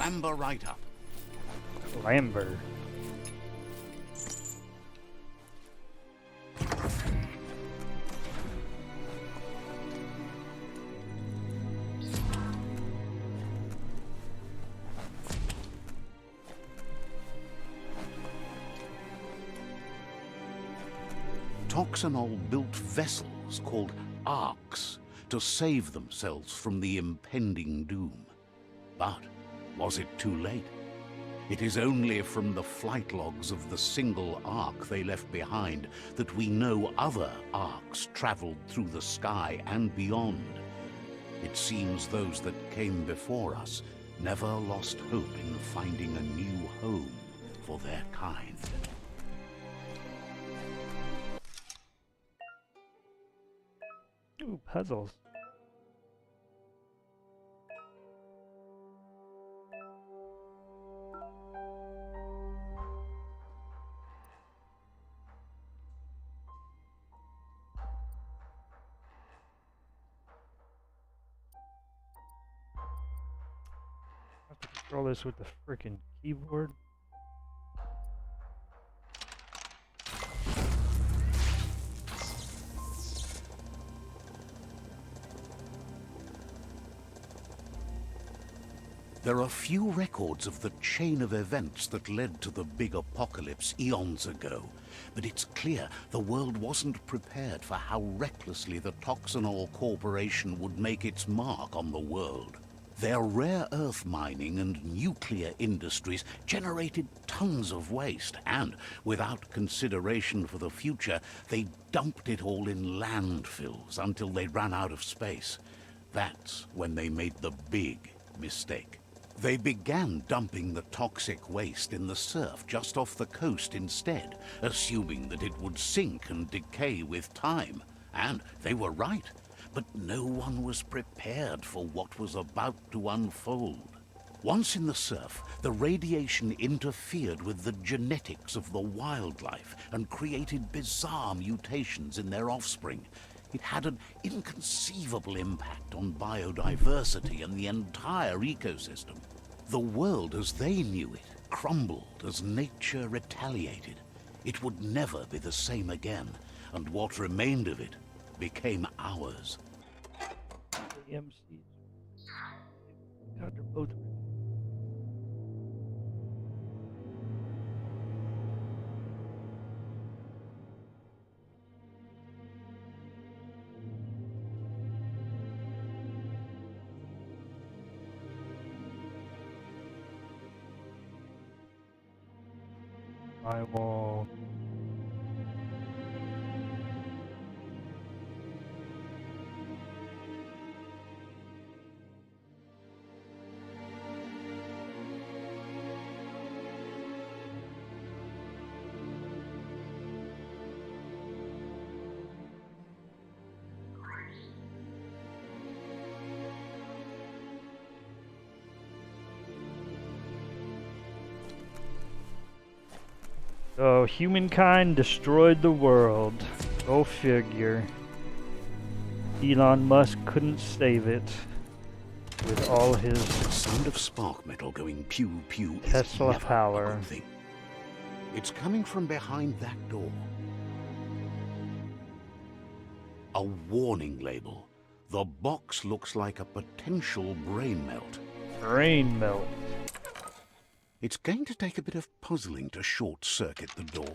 Clamber right up. Clamber. Toxanol built vessels called arks to save themselves from the impending doom. But was it too late? It is only from the flight logs of the single ark they left behind that we know other arks traveled through the sky and beyond. It seems those that came before us never lost hope in finding a new home for their kind. Ooh, puzzles. I have to control this with the frickin' keyboard. There are few records of the chain of events that led to the big apocalypse eons ago, but it's clear the world wasn't prepared for how recklessly the Toxanol Corporation would make its mark on the world. Their rare earth mining and nuclear industries generated tons of waste, and without consideration for the future, they dumped it all in landfills until they ran out of space. That's when they made the big mistake. They began dumping the toxic waste in the surf just off the coast instead, assuming that it would sink and decay with time. And they were right, but no one was prepared for what was about to unfold. Once in the surf, the radiation interfered with the genetics of the wildlife and created bizarre mutations in their offspring. It had an inconceivable impact on biodiversity and the entire ecosystem. The world as they knew it crumbled as nature retaliated. It would never be the same again, and what remained of it became ours. The MCs. God, they're both. I will. So, humankind destroyed the world. Go figure. Elon Musk couldn't save it with all his The sound of spark metal going pew pew is Tesla never power. a good thing. It's coming from behind that door. A warning label. The box looks like a potential brain melt. brain melt. It's going to take a bit of puzzling to short-circuit the door.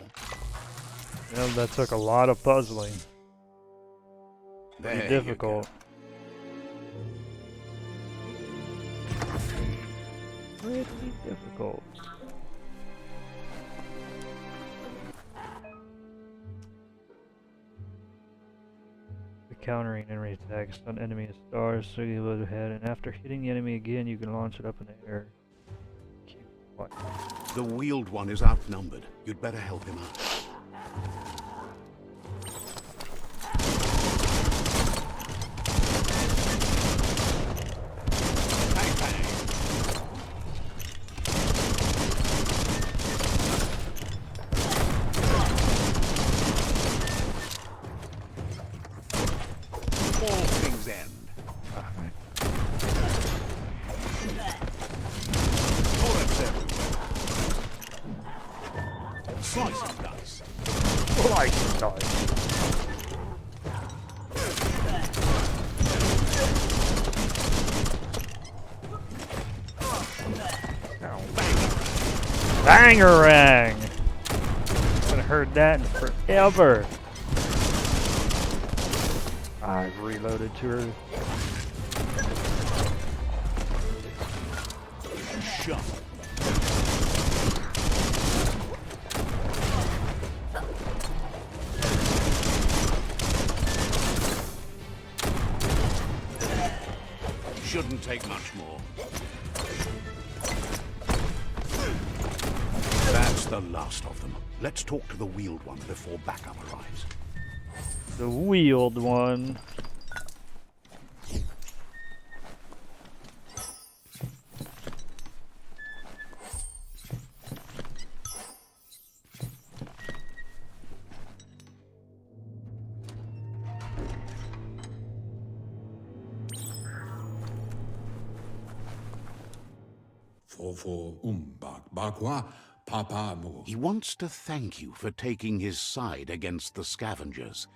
Well, that took a lot of puzzling. There Pretty you difficult. Pretty difficult. The countering enemy attacks on enemy stars, so you load ahead, and after hitting the enemy again, you can launch it up in the air. What? The wheeled one is outnumbered. You'd better help him out. Bang, bang. All things end. Slice and dice. Slice and dice. Bangarang! Haven't heard that in forever. I've reloaded too early. Shuffle. Shouldn't take much more. That's the last of them. Let's talk to the wheeled one before backup arrives. The wheeled one. He wants to thank you for taking his side against the scavengers.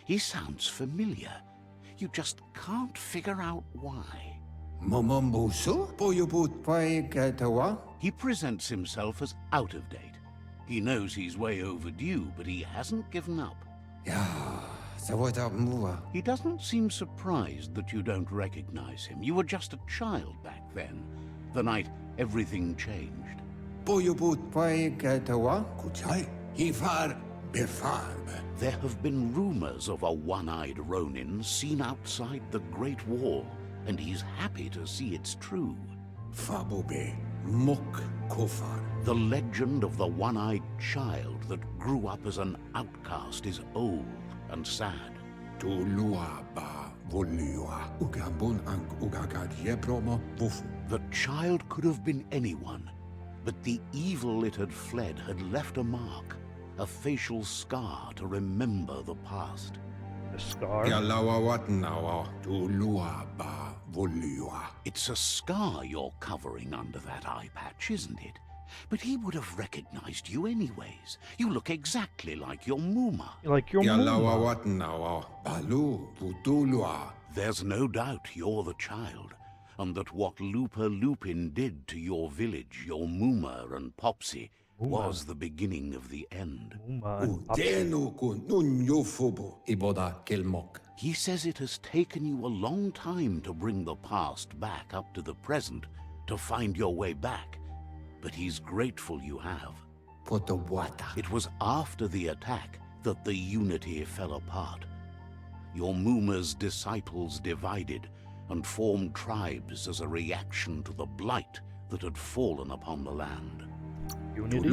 He sounds familiar. You just can't figure out why. He presents himself as out of date. He knows he's way overdue, but he hasn't given up. He doesn't seem surprised that you don't recognize him. You were just a child back then, the night everything changed. There have been rumors of a one-eyed Ronin seen outside the Great Wall, and he's happy to see it's true. The legend of the one-eyed child that grew up as an outcast is old and sad. The child could have been anyone, but the evil it had fled had left a mark, a facial scar to remember the past. The scar? It's a scar you're covering under that eye patch, isn't it? But he would have recognized you anyways. You look exactly like your Muma. Like your Muma. There's no doubt you're the child, and that what Lupa Lupin did to your village, your Muma and Popsy, was the beginning of the end. He says it has taken you a long time to bring the past back up to the present, to find your way back. But he's grateful you have. It was after the attack that the unity fell apart. Your Muma's disciples divided and formed tribes as a reaction to the blight that had fallen upon the land. Unity?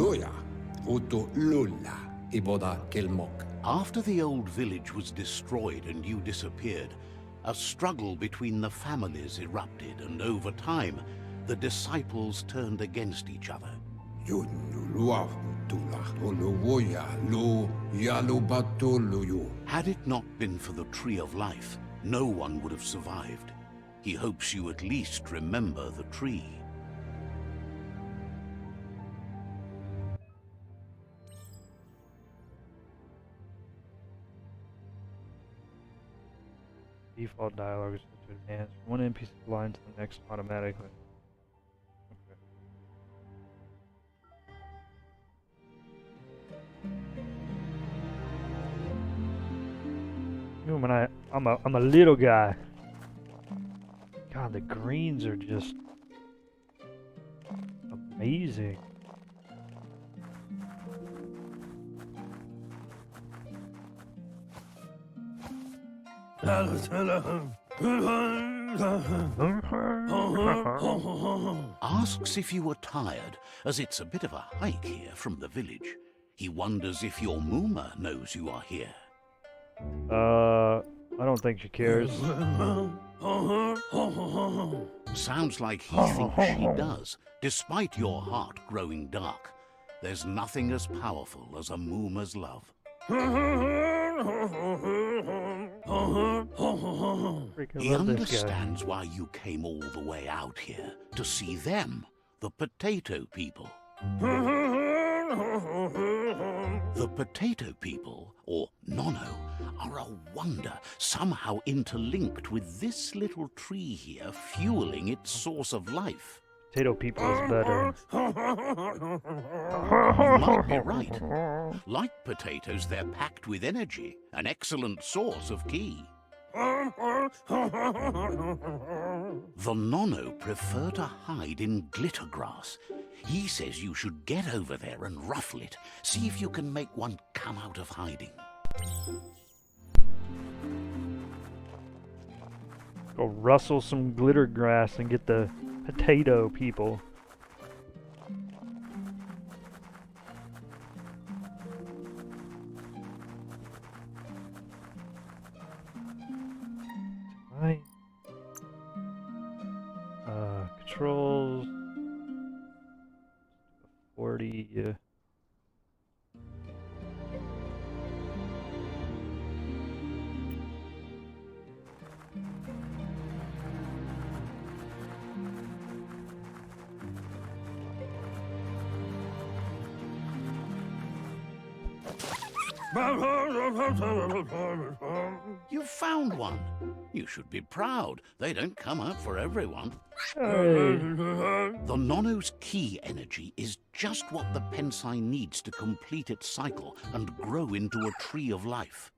After the old village was destroyed and you disappeared, a struggle between the families erupted, and over time, the disciples turned against each other. Had it not been for the Tree of Life, no one would have survived. He hopes you at least remember the tree. Default dialogue is to advance from one NPC line to the next automatically. When I'm a little guy. God, the greens are just amazing. Asks if you were tired, as it's a bit of a hike here from the village. He wonders if your Muma knows you are here. I don't think she cares. Sounds like he thinks she does, despite your heart growing dark. There's nothing as powerful as a Muma's love. He understands why you came all the way out here, to see them, the potato people. The potato people, or Nono, are a wonder, somehow interlinked with this little tree here, fueling its source of life. Potato people is better. You might be right. Like potatoes, they're packed with energy, an excellent source of ki. The Nono prefer to hide in glitter grass. He says you should get over there and ruffle it. See if you can make one come out of hiding. Go rustle some glitter grass and get the potato people. Right. Controls 40. You found one. You should be proud. They don't come out for everyone. Hey. The Nono's ki energy is just what the Pensai needs to complete its cycle and grow into a tree of life.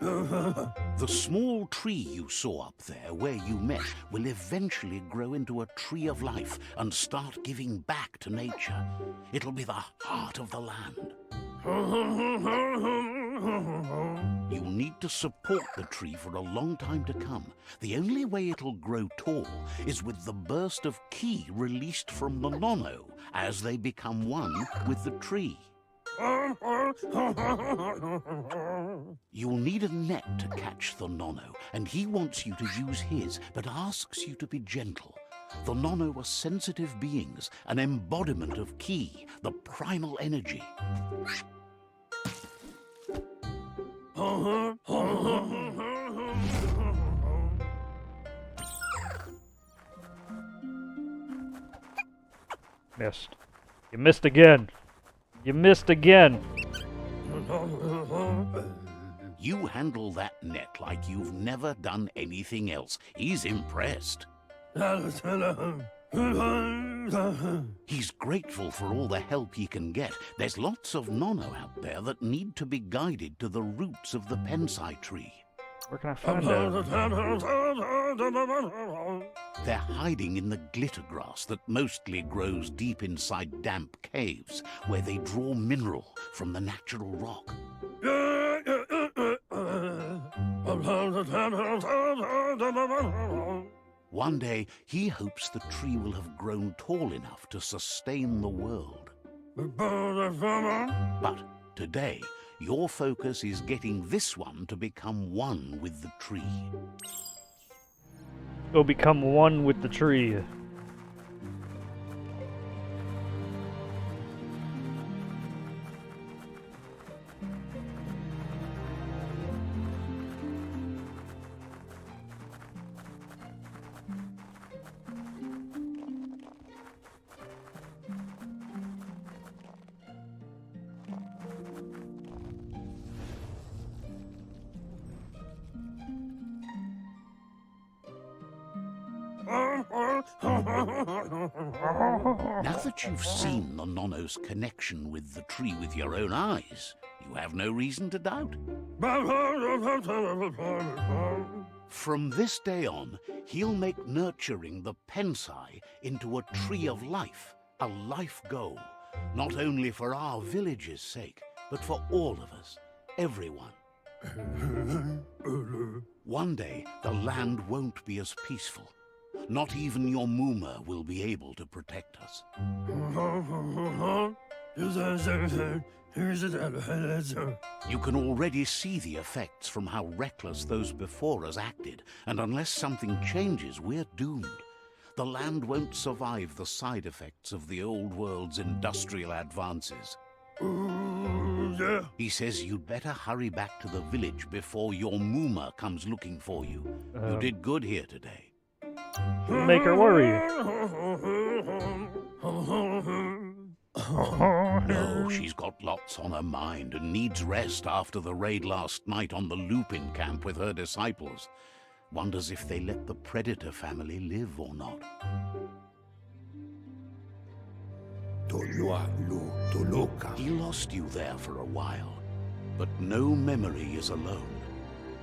The small tree you saw up there where you met will eventually grow into a tree of life and start giving back to nature. It'll be the heart of the land. You'll need to support the tree for a long time to come. The only way it'll grow tall is with the burst of ki released from the Nono as they become one with the tree. You'll need a net to catch the Nono, and he wants you to use his, but asks you to be gentle. The Nono are sensitive beings, an embodiment of ki, the primal energy. Missed. You missed again. You missed again. You handle that net like you've never done anything else. He's impressed. He's grateful for all the help he can get. There's lots of Nono out there that need to be guided to the roots of the Pensai tree. Where can I find them? They're hiding in the glitter grass that mostly grows deep inside damp caves, where they draw mineral from the natural rock. One day, he hopes the tree will have grown tall enough to sustain the world. But today, your focus is getting this one to become one with the tree. Go become one with the tree. Now that you've seen the Nono's connection with the tree with your own eyes, you have no reason to doubt. From this day on, he'll make nurturing the Pensai into a tree of life, a life goal, not only for our village's sake, but for all of us, everyone. One day, the land won't be as peaceful. Not even your Muma will be able to protect us. You can already see the effects from how reckless those before us acted, and unless something changes, we're doomed. The land won't survive the side effects of the old world's industrial advances. He says you'd better hurry back to the village before your Muma comes looking for you. You did good here today. Make her worry. No, she's got lots on her mind and needs rest after the raid last night on the Lupin camp with her disciples. Wonders if they let the Predator family live or not. He lost you there for a while, but no memory is alone.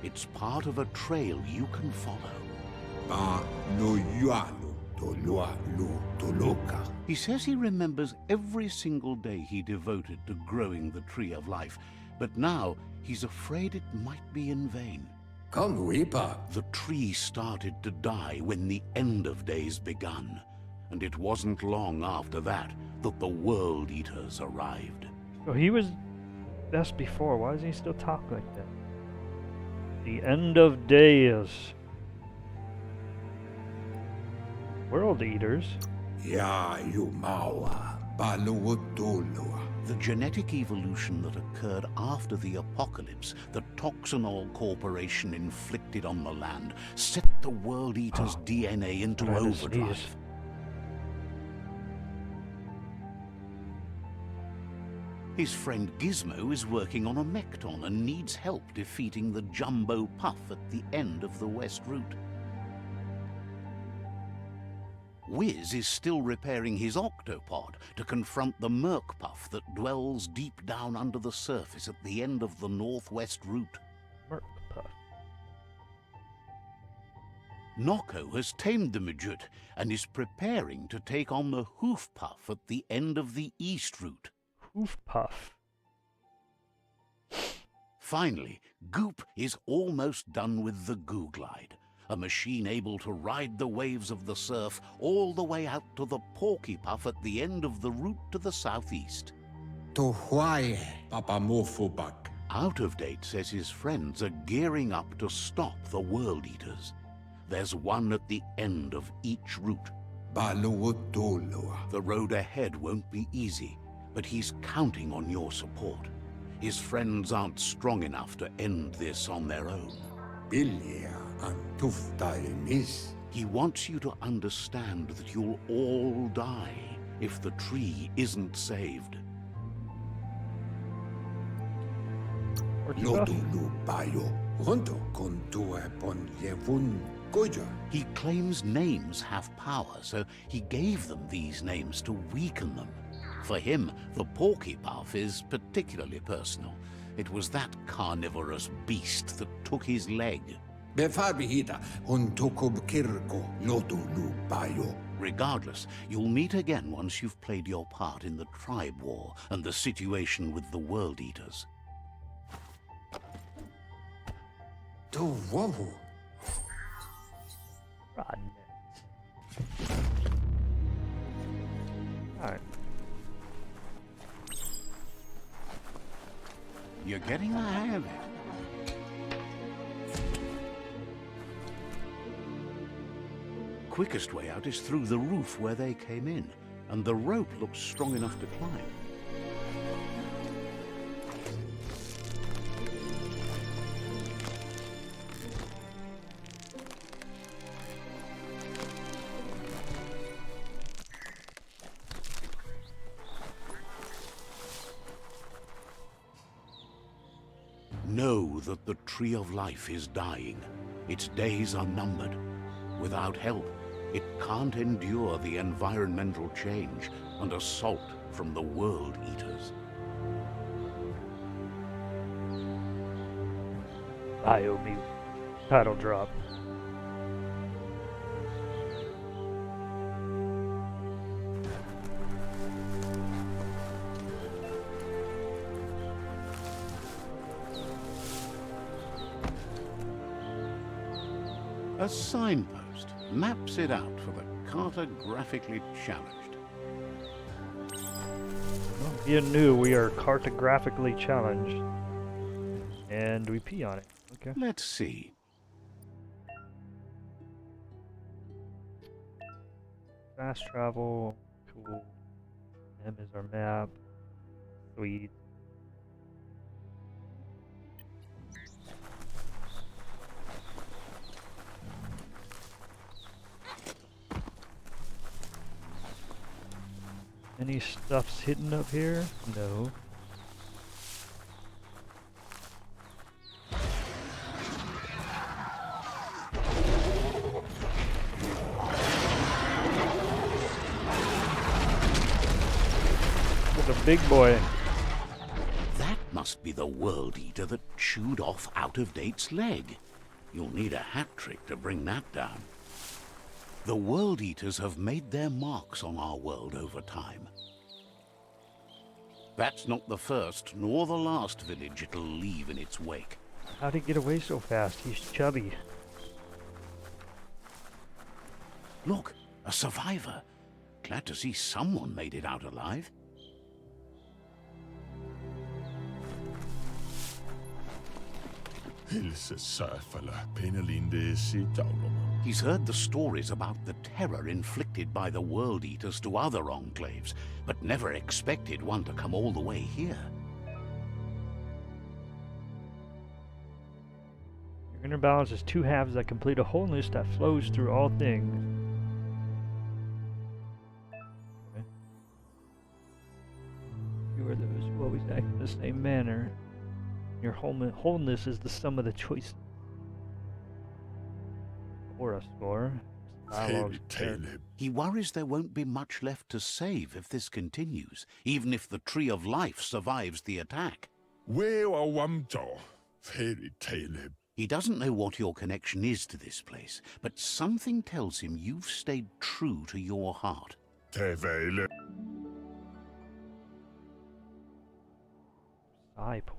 It's part of a trail you can follow. He says he remembers every single day he devoted to growing the Tree of Life, but now he's afraid it might be in vain. The tree started to die when the end of days begun, and it wasn't long after that that the World Eaters arrived. So he was best before. Why does he still talk like that? The end of days. World Eaters? The genetic evolution that occurred after the apocalypse that Toxanol Corporation inflicted on the land set the World Eaters' DNA into overdrive. His friend Gizmo is working on a mechton and needs help defeating the Jumbo Puff at the end of the West Route. Wiz is still repairing his octopod to confront the Merc Puff that dwells deep down under the surface at the end of the Northwest Route. Merc Puff. Nocco has tamed the midget and is preparing to take on the Hoof Puff at the end of the East Route. Hoof Puff. Finally, Goop is almost done with the Goo Glide, a machine able to ride the waves of the surf all the way out to the Porky Puff at the end of the route to the southeast. Out of Date says his friends are gearing up to stop the World Eaters. There's one at the end of each route. The road ahead won't be easy, but he's counting on your support. His friends aren't strong enough to end this on their own. He wants you to understand that you'll all die if the tree isn't saved. He claims names have power, so he gave them these names to weaken them. For him, the Porky Puff is particularly personal. It was that carnivorous beast that took his leg. Regardless, you'll meet again once you've played your part in the tribe war and the situation with the World Eaters. Alright. You're getting the hang of it. Quickest way out is through the roof where they came in, and the rope looks strong enough to climb. Know that the Tree of Life is dying. Its days are numbered. Without help, it can't endure the environmental change and assault from the World Eaters. Biomutant. Title drop. A signpost maps it out for the cartographically challenged. Well, you knew we are cartographically challenged. And we pee on it. Okay. Let's see. Fast travel. Cool. M is our map. Sweet. Any stuffs hidden up here? No. Look, a big boy. That must be the World Eater that chewed off Out-of-Date's leg. You'll need a hat trick to bring that down. The World Eaters have made their marks on our world over time. That's not the first nor the last village it'll leave in its wake. How'd he get away so fast? He's chubby. Look, a survivor. Glad to see someone made it out alive. He's heard the stories about the terror inflicted by the World Eaters to other enclaves, but never expected one to come all the way here. Your inner balance is two halves that complete a wholeness that flows through all things. Okay. You are those who always act in the same manner. Your wholeness is the sum of the choice. Or a score. He worries there won't be much left to save if this continues, even if the Tree of Life survives the attack. He doesn't know what your connection is to this place, but something tells him you've stayed true to your heart. Eye points.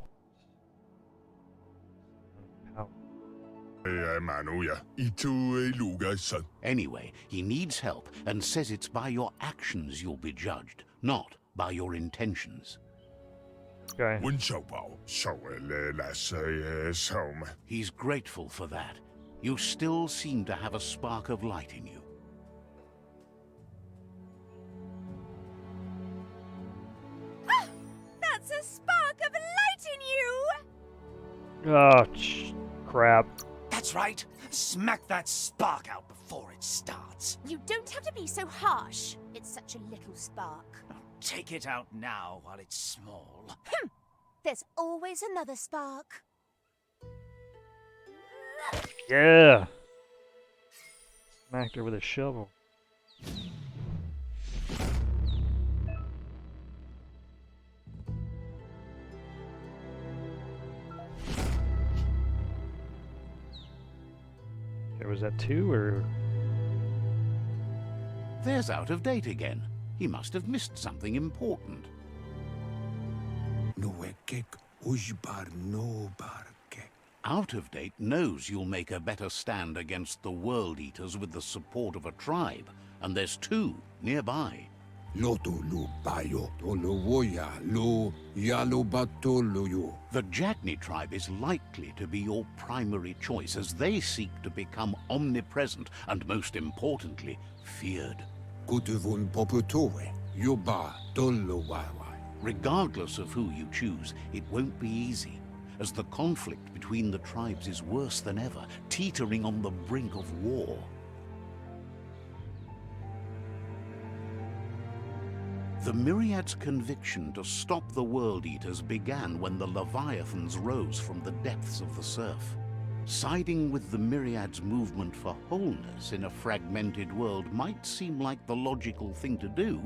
Anyway, he needs help and says it's by your actions you'll be judged, not by your intentions. Okay. He's grateful for that. You still seem to have a spark of light in you. That's a spark of light in you! Oh, crap. That's right. Smack that spark out before it starts. You don't have to be so harsh. It's such a little spark. Take it out now while it's small. There's always another spark. Yeah. Smacked her with a shovel. Okay, was that two or? There's Out-of-Date again. He must have missed something important. Out-of-Date knows you'll make a better stand against the World Eaters with the support of a tribe, and there's two nearby. The Jagni tribe is likely to be your primary choice as they seek to become omnipresent and, most importantly, feared. Regardless of who you choose, it won't be easy, as the conflict between the tribes is worse than ever, teetering on the brink of war. The Myriad's conviction to stop the World Eaters began when the Leviathans rose from the depths of the surf. Siding with the Myriad's movement for wholeness in a fragmented world might seem like the logical thing to do,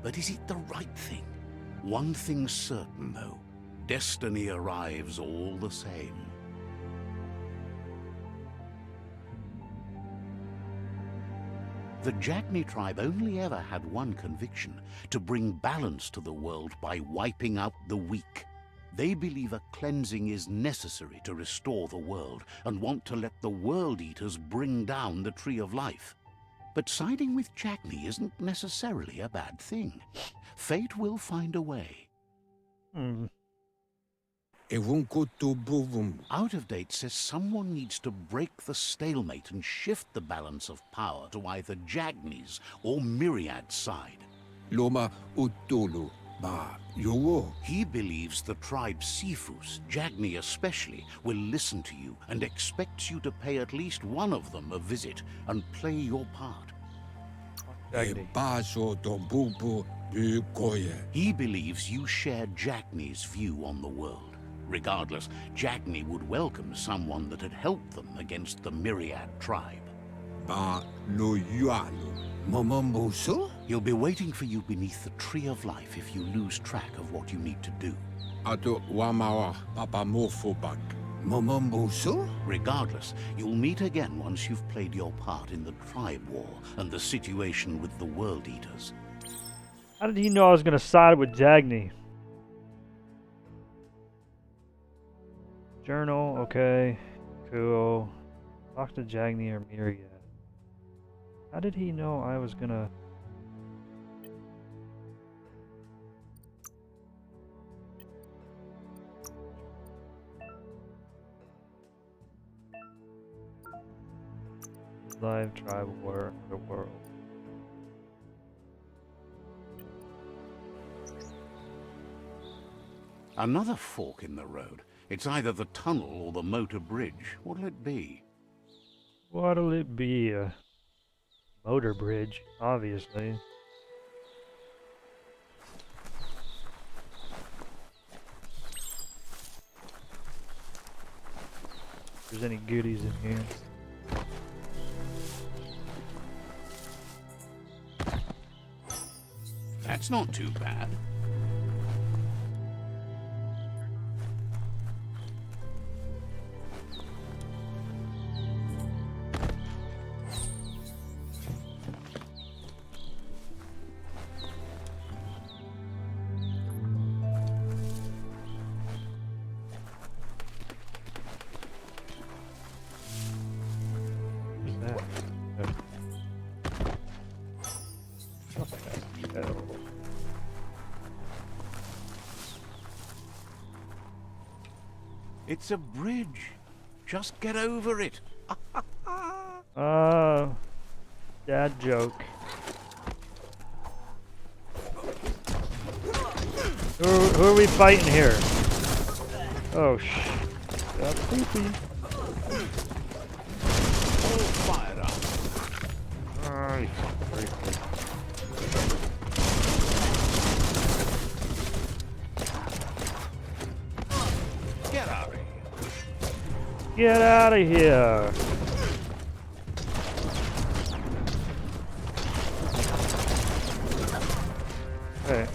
but is it the right thing? One thing's certain, though. Destiny arrives all the same. The Jagni tribe only ever had one conviction: to bring balance to the world by wiping out the weak. They believe a cleansing is necessary to restore the world and want to let the World Eaters bring down the Tree of Life. But siding with Jagni isn't necessarily a bad thing. Fate will find a way. Out-of-Date says someone needs to break the stalemate and shift the balance of power to either Jagni's or Myriad's side. He believes the tribe Sifus, Jagni especially, will listen to you and expects you to pay at least one of them a visit and play your part. Jagni. He believes you share Jagni's view on the world. Regardless, Jagni would welcome someone that had helped them against the Myriad tribe. He'll be waiting for you beneath the Tree of Life if you lose track of what you need to do. Regardless, you'll meet again once you've played your part in the tribe war and the situation with the World Eaters. How did he know I was gonna side with Jagni? Journal, okay. Cool. Talk to Jagni or Myriad. How did he know I was gonna... Live tribal war of the world. Another fork in the road. It's either the tunnel or the motor bridge. What'll it be? What'll it be? A motor bridge, obviously. If there's any goodies in here. That's not too bad. What's that? It's a bridge. Just get over it. Dad joke. Who are we fighting here? Oh that's creepy. All fired up. Get out of here. Get out of here. Hey.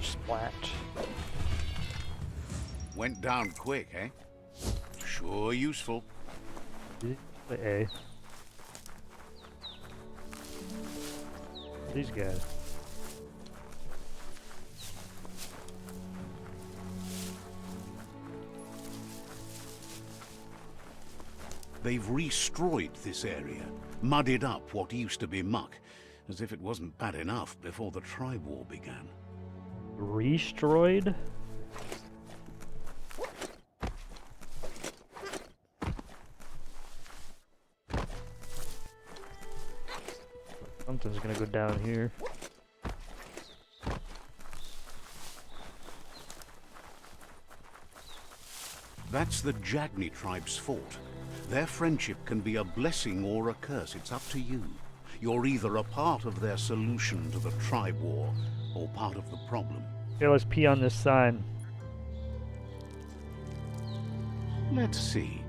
Splat. Went down quick, eh? Sure useful. A. These guys. They've restroyed this area, muddied up what used to be muck, as if it wasn't bad enough before the tribe war began. Restroyed? Something's gonna go down here. That's the Jagni tribe's fort. Their friendship can be a blessing or a curse. It's up to you. You're either a part of their solution to the tribe war, or part of the problem. Okay, let's pee on this sign. Let's see.